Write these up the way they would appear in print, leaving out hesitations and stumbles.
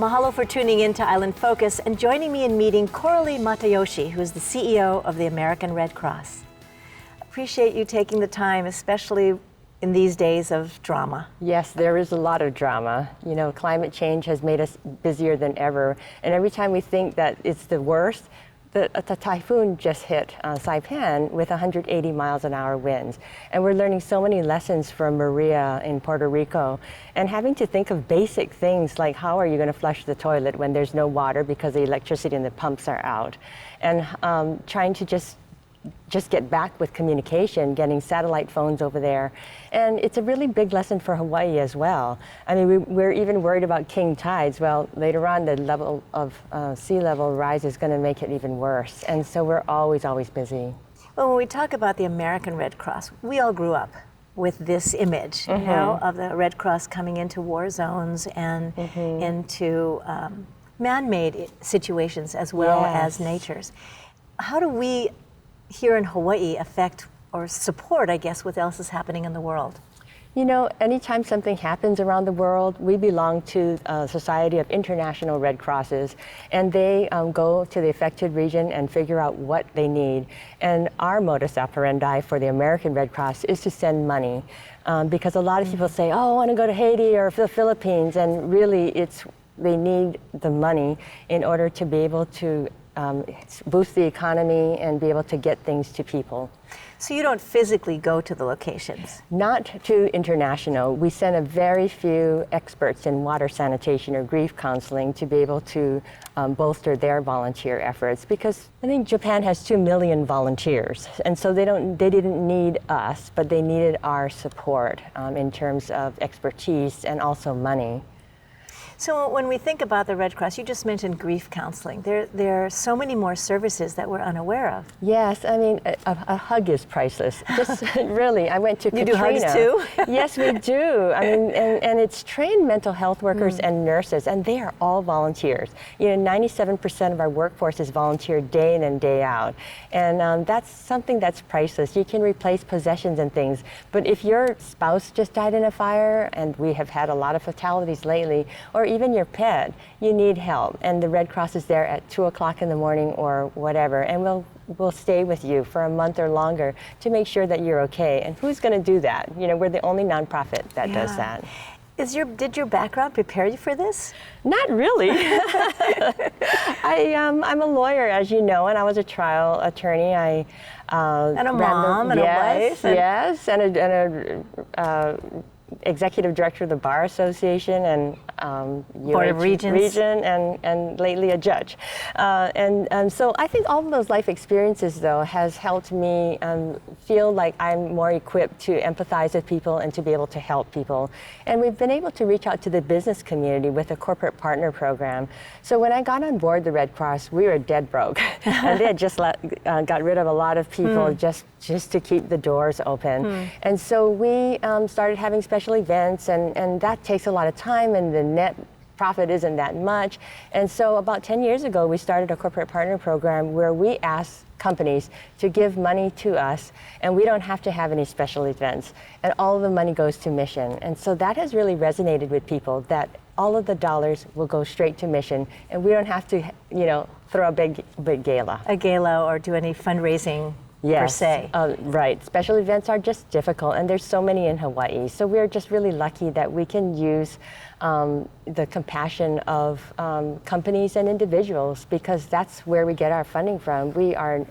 Mahalo for tuning in to Island Focus and joining me in meeting Coralie Matayoshi, who is the CEO of the American Red Cross. Appreciate you taking the time, especially in these days of drama. Yes, there is a lot of drama. You know, climate change has made us busier than ever. And every time we think that it's the worst, the typhoon just hit Saipan with 180 miles an hour winds. And we're learning so many lessons from Maria in Puerto Rico and having to think of basic things like how are you going to flush the toilet when there's no water because the electricity and the pumps are out. And trying to just get back with communication, getting satellite phones over there. And it's a really big lesson for Hawaii as well. I mean, we're even worried about king tides. Well, later on, the level of sea level rise is going to make it even worse. And so we're always busy. Well, when we talk about the American Red Cross, we all grew up with this image, you know, of the Red Cross coming into war zones and into man-made situations as well as nature's. How do we here in Hawaii affect or support, I guess, what else is happening in the world? You know, anytime something happens around the world, we belong to a Society of International Red Crosses, and they go to the affected region and figure out what they need. And our modus operandi for the American Red Cross is to send money, because a lot of people say, oh, I want to go to Haiti or the Philippines, and really they need the money in order to be able to boost the economy and be able to get things to people. So you don't physically go to the locations? Not to international. We send a very few experts in water sanitation or grief counseling to be able to bolster their volunteer efforts, because I think Japan has 2 million volunteers, and so they didn't need us, but they needed our support in terms of expertise and also money. So when we think about the Red Cross, you just mentioned grief counseling. There are so many more services that we're unaware of. Yes, I mean, a hug is priceless. Just really, I went to Katrina. You do hugs too? Yes, we do. I mean, and it's trained mental health workers and nurses, and they are all volunteers. You know, 97% of our workforce is volunteer day in and day out. And that's something that's priceless. You can replace possessions and things, but if your spouse just died in a fire, and we have had a lot of fatalities lately, or even your pet, you need help. And the Red Cross is there at 2 o'clock in the morning or whatever, and we'll stay with you for a month or longer to make sure that you're okay. And who's going to do that? You know, we're the only nonprofit that does that. Did your background prepare you for this? Not really. I'm a lawyer, as you know, and I was a trial attorney. And a mom and a wife. Yes, and a executive director of the Bar Association and Board of Regents. and lately a judge. And so I think all of those life experiences, though, has helped me feel like I'm more equipped to empathize with people and to be able to help people. And we've been able to reach out to the business community with a corporate partner program. So when I got on board the Red Cross, we were dead broke. And they had just got rid of a lot of people just to keep the doors open. And so we started having special events, and that takes a lot of time, and the net profit isn't that much. And so about 10 years ago, we started a corporate partner program where we ask companies to give money to us, and we don't have to have any special events, and all of the money goes to mission. And so that has really resonated with people, that all of the dollars will go straight to mission, and we don't have to, you know, throw a big gala. A gala or do any fundraising. Yes, per se. Right. Special events are just difficult, and there's so many in Hawaii. So we're just really lucky that we can use the compassion of companies and individuals, because that's where we get our funding from. We are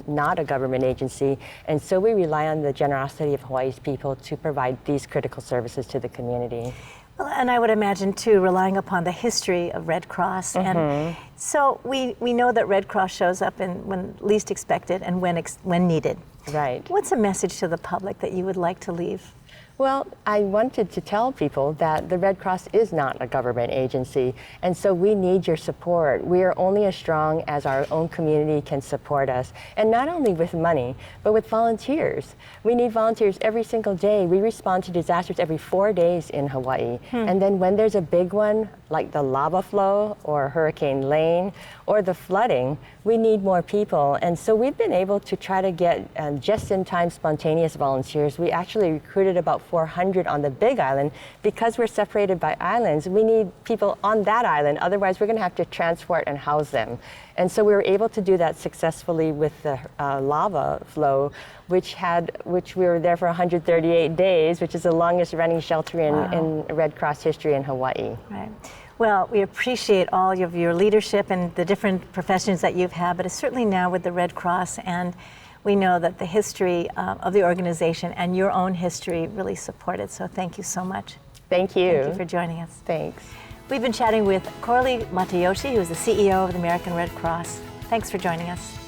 not a government agency, and so we rely on the generosity of Hawaii's people to provide these critical services to the community. Well, and I would imagine, too, relying upon the history of Red Cross. And so we know that Red Cross shows up when least expected and when needed. Right. What's a message to the public that you would like to leave? Well, I wanted to tell people that the Red Cross is not a government agency, and so we need your support. We are only as strong as our own community can support us, and not only with money, but with volunteers. We need volunteers every single day. We respond to disasters every 4 days in Hawaii, and then when there's a big one, like the lava flow or Hurricane Lane or the flooding, we need more people. And so we've been able to try to get just-in-time spontaneous volunteers. We actually recruited about 400 on the big island. Because we're separated by islands, we need people on that island. Otherwise, we're going to have to transport and house them. And so we were able to do that successfully with the lava flow, which we were there for 138 days, which is the longest running shelter in Red Cross history in Hawaii. Right. Well, we appreciate all of your leadership and the different professions that you've had, but certainly now with the Red Cross, and we know that the history of the organization and your own history really support it. So thank you so much. Thank you. Thank you for joining us. Thanks. We've been chatting with Coralie Matayoshi, who is the CEO of the American Red Cross. Thanks for joining us.